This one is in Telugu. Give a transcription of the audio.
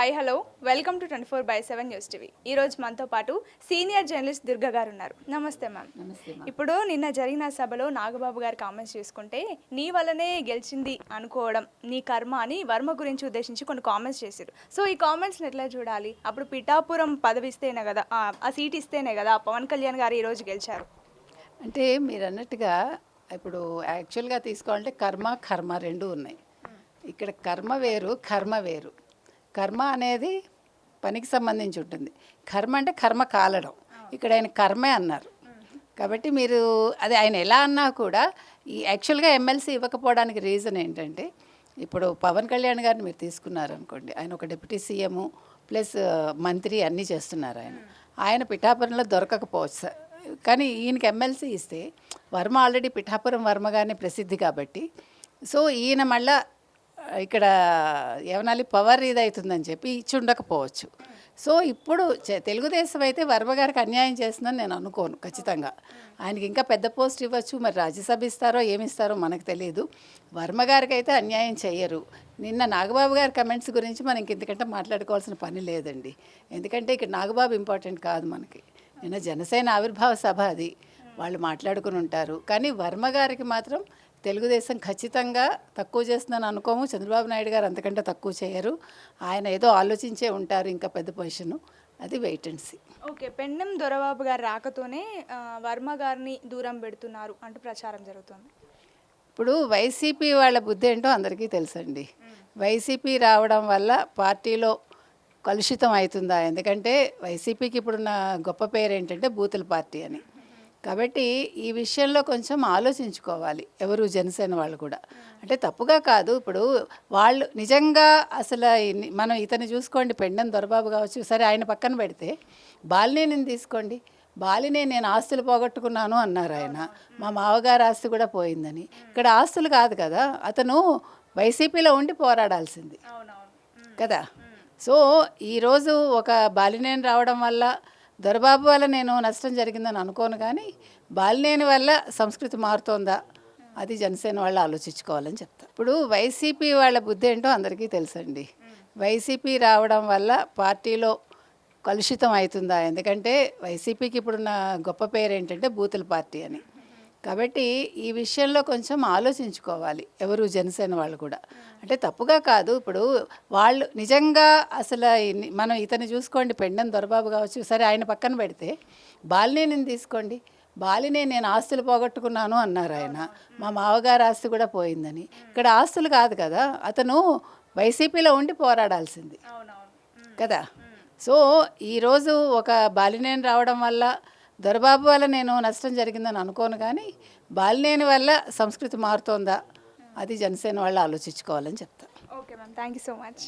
Hi hello welcome to 24/7 news TV. ఈరోజు మనతో పాటు సీనియర్ జర్నలిస్ట్ దుర్గా గారు ఉన్నారు. నమస్తే మ్యామ్. ఇప్పుడు నిన్న జరిగిన సభలో నాగబాబు గారి కామెంట్స్ చూసుకుంటే నీ వల్లనే గెలిచింది అనుకోవడం నీ కర్మ అని వర్మ గురించి ఉద్దేశించి కొన్ని కామెంట్స్ చేశారు. సో ఈ కామెంట్స్ని ఎట్లా చూడాలి? అప్పుడు పిఠాపురం పదవి ఇస్తేనే కదా, ఆ సీట్ ఇస్తేనే కదా పవన్ కళ్యాణ్ గారు ఈరోజు గెలిచారు. అంటే మీరు అన్నట్టుగా ఇప్పుడు యాక్చువల్గా తీసుకోవాలంటే కర్మ రెండు ఉన్నాయి. ఇక్కడ కర్మ వేరు, కర్మ వేరు. కర్మ అనేది పనికి సంబంధించి ఉంటుంది. కర్మ అంటే కర్మ కాలడం. ఇక్కడ ఆయన కర్మే అన్నారు కాబట్టి మీరు అది ఆయన ఎలా అన్నా కూడా ఈ యాక్చువల్గా ఎమ్మెల్సీ ఇవ్వకపోవడానికి రీజన్ ఏంటంటే, ఇప్పుడు పవన్ కళ్యాణ్ గారిని మీరు తీసుకున్నారనుకోండి, ఆయన ఒక డిప్యూటీ సీఎం ప్లస్ మంత్రి అన్నీ చేస్తున్నారు. ఆయన పిఠాపురంలో దొరకకపోవచ్చు, కానీ ఈయనకి ఎమ్మెల్సీ ఇస్తే వర్మ ఆల్రెడీ పిఠాపురం వర్మగానే ప్రసిద్ధి కాబట్టి, సో ఈయన మళ్ళా ఇక్కడ ఏమనాలి పవర్ ఇదవుతుందని చెప్పి ఇచ్చి ఉండకపోవచ్చు. సో ఇప్పుడు తెలుగుదేశం అయితే వర్మ గారికి అన్యాయం చేస్తుందని నేను అనుకోను. ఖచ్చితంగా ఆయనకి ఇంకా పెద్ద పోస్ట్ ఇవ్వచ్చు, మరి రాజ్యసభ ఇస్తారో ఏమిస్తారో మనకు తెలియదు. వర్మ గారికి అయితే అన్యాయం చెయ్యరు. నిన్న నాగబాబు గారి కమెంట్స్ గురించి మనకి ఇంతకంటే మాట్లాడుకోవాల్సిన పని లేదండి. ఎందుకంటే ఇక్కడ నాగబాబు ఇంపార్టెంట్ కాదు మనకి. నిన్న జనసేన ఆవిర్భావ సభ అది, వాళ్ళు మాట్లాడుకుని ఉంటారు. కానీ వర్మ గారికి మాత్రం తెలుగుదేశం ఖచ్చితంగా తక్కువ చేస్తుందని అనుకోము. చంద్రబాబు నాయుడు గారు అంతకంటే తక్కువ చేయరు. ఆయన ఏదో ఆలోచించే ఉంటారు ఇంకా పెద్ద పొజిషను. అది wait and see. Okay, Pendem Dorababu గారు రాకతోనే వర్మ గారిని దూరం పెడుతున్నారు అంటూ ప్రచారం జరుగుతుంది. ఇప్పుడు వైసీపీ వాళ్ళ బుద్ధి ఏంటో అందరికీ తెలుసండి. వైసీపీ రావడం వల్ల పార్టీలో కలుషితం అవుతుందా? ఎందుకంటే వైసీపీకి ఇప్పుడున్న గొప్ప పేరు ఏంటంటే బూతుల పార్టీ అని. కాబట్టి ఈ విషయంలో కొంచెం ఆలోచించుకోవాలి ఎవరు జనసేన వాళ్ళు కూడా. అంటే తప్పుగా కాదు, ఇప్పుడు వాళ్ళు నిజంగా అసలు మనం ఇతను చూసుకోండి, పెండెం దొరబాబు కావచ్చు, సరే ఆయన పక్కన పెడితే బాలినేని తీసుకోండి. బాలినే నేను ఆస్తులు పోగొట్టుకున్నాను అన్నారు ఆయన. మా మావగారు ఆస్తి కూడా పోయిందని. ఇక్కడ ఆస్తులు కాదు కదా, అతను వైసీపీలో ఉండి పోరాడాల్సింది కదా. సో ఈరోజు ఒక బాలినేని రావడం వల్ల దొరబాబు వల్ల నేను నష్టం జరిగిందని అనుకోను, కానీ బాలినేని వల్ల సంస్కృతి మారుతోందా అది జనసేన వాళ్ళు ఆలోచించుకోవాలని చెప్తా. ఇప్పుడు వైసీపీ వాళ్ళ బుద్ధి ఏంటో అందరికీ తెలుసండి. వైసీపీ రావడం వల్ల పార్టీలో కలుషితం అవుతుందా? ఎందుకంటే వైసీపీకి ఇప్పుడున్న గొప్ప పేరు ఏంటంటే బూతుల పార్టీ అని. కాబట్టి ఈ విషయంలో కొంచెం ఆలోచించుకోవాలి ఎవరు జనసేన వాళ్ళు కూడా. అంటే తప్పుగా కాదు, ఇప్పుడు వాళ్ళు నిజంగా అసలు మనం ఇతను చూసుకోండి, పెండెం దొరబాబు కావచ్చు, సరే ఆయన పక్కన పెడితే బాలినేని తీసుకోండి. బాలినే నేను ఆస్తులు పోగొట్టుకున్నాను అన్నారు ఆయన. మా మావగారు ఆస్తి కూడా పోయిందని. ఇక్కడ ఆస్తులు కాదు కదా, అతను వైసీపీలో ఉండి పోరాడాల్సింది కదా. సో ఈరోజు ఒక బాలినేని రావడం వల్ల దొరబాబు వల్ల నేను నష్టం జరిగిందని అనుకోను, కానీ బాలినేని వల్ల సంస్కృతి మారుతోందా అది జనసేన వాళ్ళు ఆలోచించుకోవాలని చెప్తా. Okay ma'am, thank you so much.